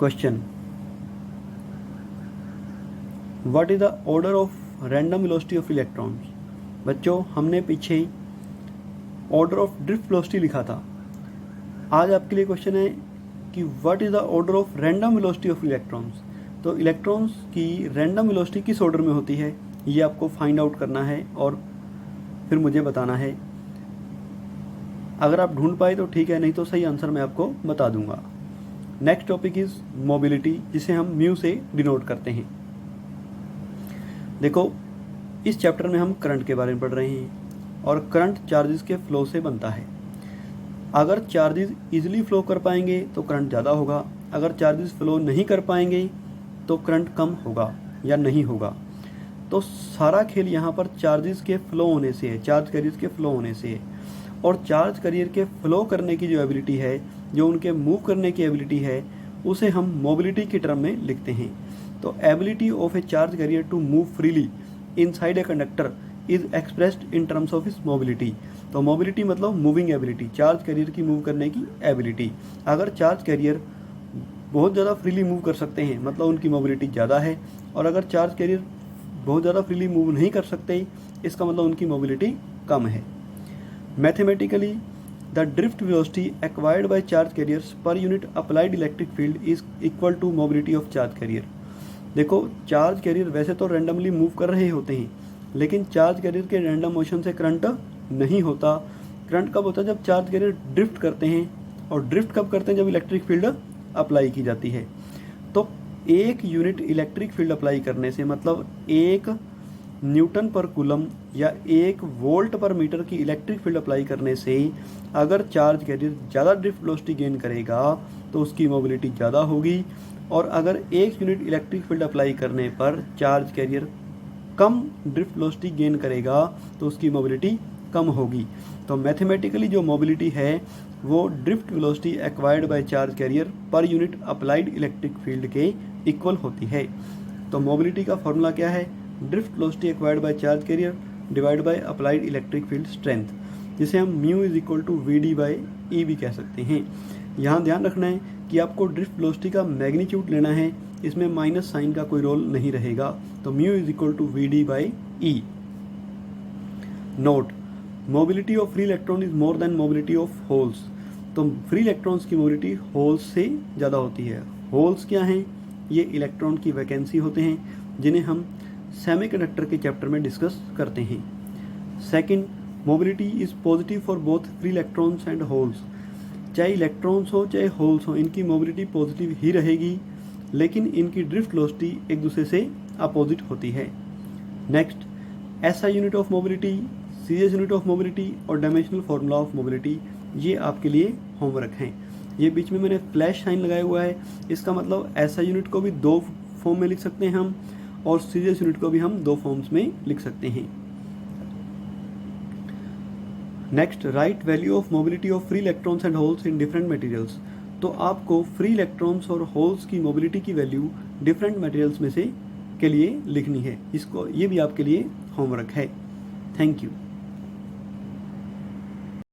Question, what is the order of random velocity of electrons. बच्चों, हमने पीछे order of drift velocity लिखा था। आज आपके लिए क्वेश्चन है कि what is the order of random velocity of electrons. तो इलेक्ट्रॉन्स की रैंडम वेलोसिटी किस ऑर्डर में होती है, ये आपको फाइंड आउट करना है और फिर मुझे बताना है। अगर आप ढूंढ पाए तो ठीक है, नहीं तो सही आंसर मैं आपको बता दूंगा। नेक्स्ट टॉपिक इज मोबिलिटी, जिसे हम म्यू से डिनोट करते हैं। देखो, इस चैप्टर में हम करंट के बारे में पढ़ रहे हैं और करंट चार्जेस के फ्लो से बनता है। अगर चार्जेस इजीली फ्लो कर पाएंगे तो करंट ज़्यादा होगा, अगर चार्जेस फ्लो नहीं कर पाएंगे तो करंट कम होगा या नहीं होगा। तो सारा खेल यहाँ पर चार्जेस के फ्लो होने से है, चार्ज कैरियर के फ्लो होने से है। और चार्ज कैरियर के फ्लो करने की जो एबिलिटी है, जो उनके मूव करने की एबिलिटी है, उसे हम मोबिलिटी की टर्म में लिखते हैं। तो ability of a charge carrier to move freely inside a conductor is expressed in terms of इस मोबिलिटी। तो मोबिलिटी मतलब मूविंग एबिलिटी, चार्ज कैरियर की मूव करने की एबिलिटी। अगर चार्ज कैरियर बहुत ज़्यादा फ्रीली मूव कर सकते हैं मतलब उनकी मोबिलिटी ज़्यादा है, और अगर चार्ज कैरियर बहुत ज़्यादा फ्रीली मूव नहीं कर सकते, इसका मतलब उनकी मोबिलिटी कम है। Mathematically the drift velocity acquired by charge carriers per unit applied electric field is equal to mobility of charge carrier. देखो, चार्ज कैरियर वैसे तो रैंडमली मूव कर रहे होते हैं, लेकिन चार्ज कैरियर के रैंडम मोशन से करंट नहीं होता। करंट कब होता है? जब चार्ज कैरियर ड्रिफ्ट करते हैं, और ड्रिफ्ट कब करते हैं? जब इलेक्ट्रिक फील्ड अप्लाई की जाती है। तो एक यूनिट इलेक्ट्रिक फील्ड अप्लाई करने से, मतलब 1 न्यूटन पर कूलम या 1 वोल्ट पर मीटर की इलेक्ट्रिक फील्ड अप्लाई करने से अगर चार्ज कैरियर ज़्यादा ड्रिफ्ट वेलोसिटी गेन करेगा तो उसकी मोबिलिटी ज़्यादा होगी, और अगर 1 यूनिट इलेक्ट्रिक फील्ड अप्लाई करने पर चार्ज कैरियर कम ड्रिफ्ट वेलोसिटी गेन करेगा तो उसकी मोबिलिटी कम होगी। तो मैथमेटिकली जो मोबिलिटी है वो drift velocity acquired by charge carrier per unit applied electric field के इक्वल होती है। तो मोबिलिटी का फॉर्मूला क्या है? Drift velocity acquired by charge carrier divide by applied electric field strength, जिसे हम mu is equal to we D by e भी कह सकते हैं। यहाँ ध्यान रखना है कि आपको ड्रिफ्ट वेलोसिटी का मैग्नीट्यूड लेना है, इसमें माइनस साइन का कोई रोल नहीं रहेगा। तो mu is equal to we D by E. Note, mobility of free electron is more than mobility of holes. तो फ्री इलेक्ट्रॉन्स की मोबिलिटी होल्स से ज़्यादा होती है। होल्स क्या हैं? ये इलेक्ट्रॉन की वैकेंसी होते हैं, जिन्हें हम सेमीकंडक्टर के चैप्टर में डिस्कस करते हैं। Second, mobility is positive for both free electrons and holes. चाहे इलेक्ट्रॉन्स हो चाहे होल्स हो, इनकी मोबिलिटी पॉजिटिव ही रहेगी, लेकिन इनकी ड्रिफ्ट वेलोसिटी एक दूसरे से अपोजिट होती है। Next, SI unit of mobility, CGS unit of mobility और डायमेंशनल फार्मूला ऑफ मोबिलिटी, ये आपके लिए होमवर्क हैं। ये बीच में मैंने फ्लैश साइन लगाया हुआ है, इसका मतलब एसआई यूनिट को भी 2 फॉर्म में लिख सकते हैं हम, और सीजीएस यूनिट को भी हम 2 फॉर्म्स में लिख सकते हैं। Next, right value of mobility of free electrons and holes in different materials. तो आपको फ्री इलेक्ट्रॉन्स और होल्स की मोबिलिटी की वैल्यू डिफरेंट मटेरियल्स में से के लिए लिखनी है। इसको, ये भी आपके लिए होमवर्क है। Thank you.